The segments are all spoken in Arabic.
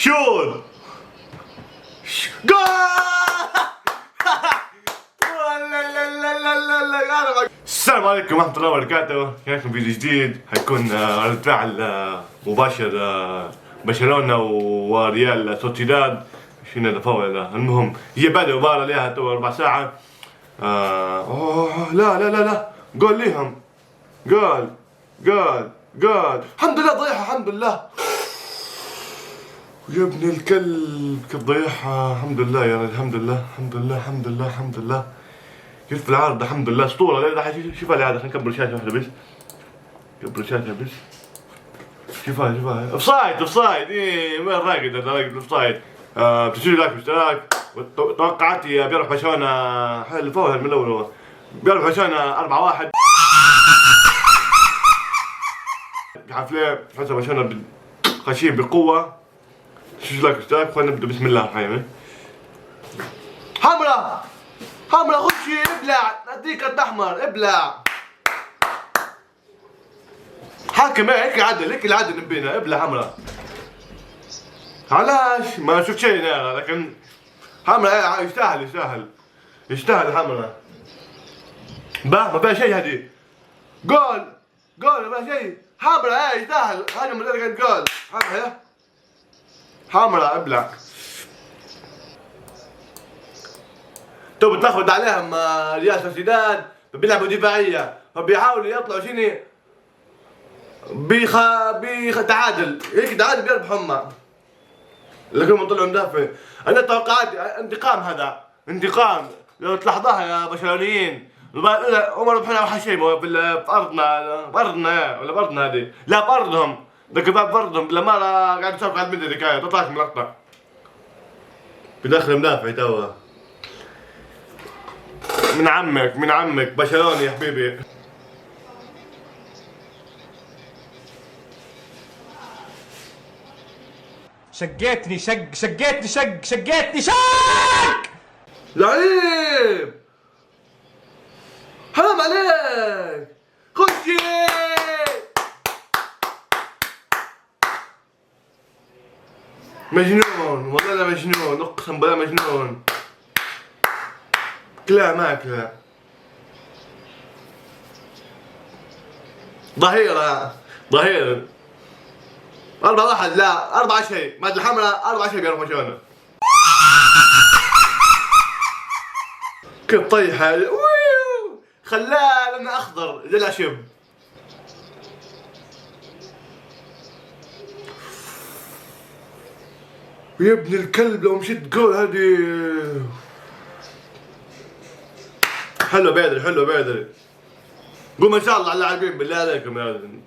شوت جول. السلام عليكم ورحمة الله وبركاته، كيفكم؟ فيديو جديد حيكون رد فعل مباشر برشلونة وريال سوسيداد. شنو هذا فاول؟ المهم هي بعد المباراة لها تو 4 ساعة. لا لا لا لا، جول ليهم، جول جول جول، الحمد لله ضيعها، الحمد لله يا ابن الكلب كيف ضيعها. الحمد لله يا رجل، الحمد لله الحمد لله الحمد لله الحمد لله. كيف في العارضة، الحمد لله اسطورة. لا شوفها لي هذا، خلينا نكبر الشاشة واحدة بس، كبر الشاشة بس. شوفها شوفها، اوفسايد اوفسايد. ايه وين راقد؟ هذا راقد اوفسايد. بتسوي لايك واشتراك. توقعاتي بيروح برشلونة، حلو فوز من الاول، بيروح برشلونة 4-1. عارف ليه؟ حسب برشلونة خاشين بقوة. شوف لايك واشتراك، خلينا نبدا. بسم الله الرحمن الرحيم. حمرا حمرا، خشي ابلع، اديك كرت احمر، ابلع. حاكم هيك عدل، هيك العدل نبينا، ابلع حمرا. علاش؟ ما شفت شيء انا، لكن حمرا يستاهل يستاهل يستاهل حمرا. ما فيها شيء هذه، جول جول ما فيها شيء. حمرا يستاهل، هذا من كانت جول. حمرا حمرا ابلع. تو بتلخبط عليهم ريال سوسيداد، بيلعبوا دفاعية، فبيحاولوا يطلعوا شنو تعادل، هيك تعادل بيربحوا هم، لكنهم طلعوا مدافع. انا توقعاتي انتقام، هذا انتقام. لو تلاحظوها يا برشلونيين، هم ربحنا وحش شيء في ارضنا ولا بارضنا هذه، لا بارضهم، ذاك بارضهم لما قاعد يسولف على المدري ذيك، تطلعش من المقطع بداخل مدافع توا. من عمك برشلوني يا حبيبي. شقيتني شقيتني لعيب، حرام عليك، خشي. مجنون والله، لا مجنون، اقسم بالله مجنون. كلا ماكلة ظهيرة 4-1، لا 4 شيء، بعد الحمراء 4 شيء بيروح برشلونة. كيف طيحة، خلاه لنا اخضر زي العشب. يا ابن الكلب لو مشيت جول هذه. حلو بدري قوم ان شاء الله على اللاعبين بالله عليكم يا ولد.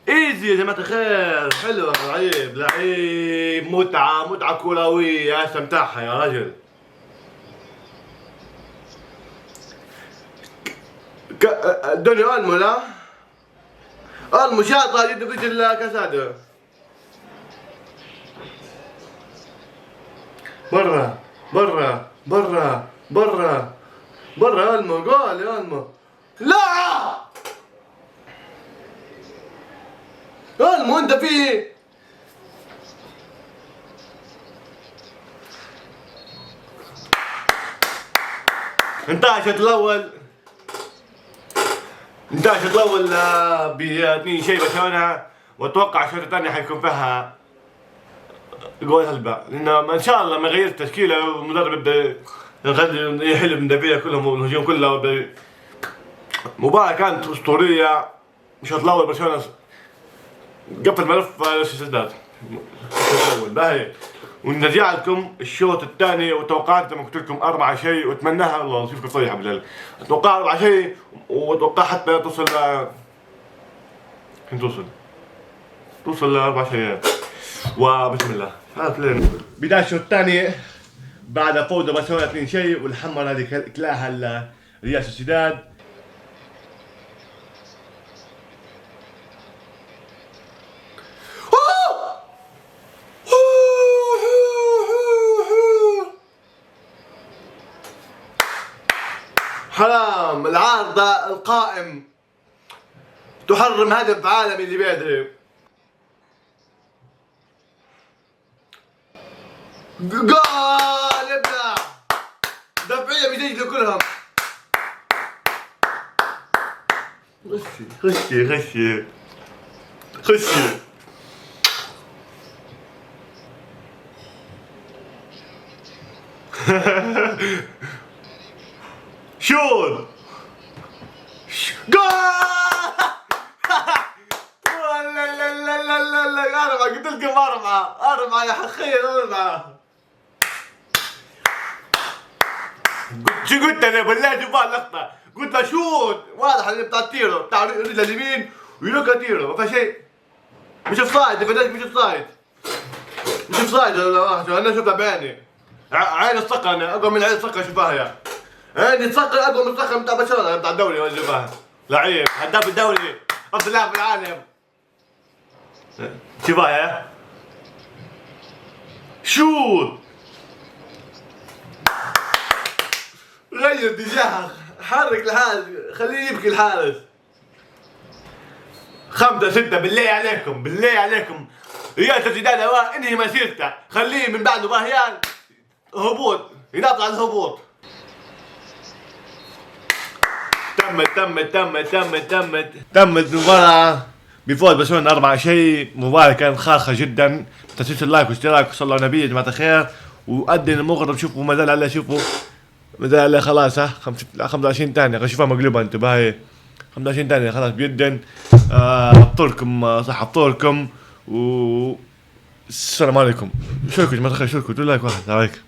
ايزي يا جماعة الخير، حلو لعيب متعة كروية، استمتعها يا رجل. دوني اولمو، لا اولمو شاطها جدا في الكاسادو. برا اولمو، جول يا اولمو. لا اولمو انت فيه. انتهى الاول ب 2 شيء برشلونة، واتوقع الشوط الثاني حيكون فيها جول هلبة، لان ان شاء الله ما يغير التشكيلة والمدرب يبدا يحل المدافعين كلهم والهجوم كله. مباراة كانت اسطورية. الشوط الاول برشلونة قفل ملف سوسيداد الاول باهي، ونرجع لكم الشوط الثاني وتوقعات زي ما قلت لكم 4 شيء، واتمناها الله نشوفكم صريحة بالله. اتوقع 4 شيء، واتوقع حتى توصل توصل ل 4 شيء. وبسم الله بداية الشوط الثاني بعد فوز برشلونة 2 شيء، والحمر هذه كلاها ريال سوسيداد. حرام العارضة القائم تحرم هدف عالمي اللي بيدري. جول ابدع، دفعية بيسجلوا كلهم. خشي شوت جول. لا أربعة، قلت لكم أربعة يا حخير، أربعة. شو قلت أنا بالله؟ شوف اللقطة، قلت له شوت واضح اللي بتاع التيرو، بتاع رجل اليمين ويلقى تيرو، ما في شيء. مش اوفسايد، مش اوفسايد، مش اوفسايد. انا شفتها بعيني، عين الصقر، انا اقوى من عين الصقر. شوفها يا عيني، الصقر اقوى من الصقر بتاع برشلونة بتاع الدوري. ولا شوفها لعيب هداف الدوري، افضل لاعب في العالم. شوفها يا شوت، غير اتجاه، حرك الحارس، خليه يبكي الحارس. 5-6 بالله عليكم ريال زيدان هواء انهي مسيرته، خليه من بعده باهيان هبوط، يناطر على الهبوط. تمت المباراة بفوز برشلونة 4-0. مباراة كانت خارقة جدا. تنسوش اللايك واشتراك وصلوا على النبي يا جماعة الخير، وأدن المغرب. شوفوا ما زال عليه، شوفوا ما زال عليه خلاص. 25 ثانية، شوفوها مقلوبة انتبه، هاي 25 ثانية خلاص بيدن. ابطلكم صح، ابطلكم، و السلام عليكم. شكرا يا جماعة الخير، شكرا، لايك واحد. السلام عليكم.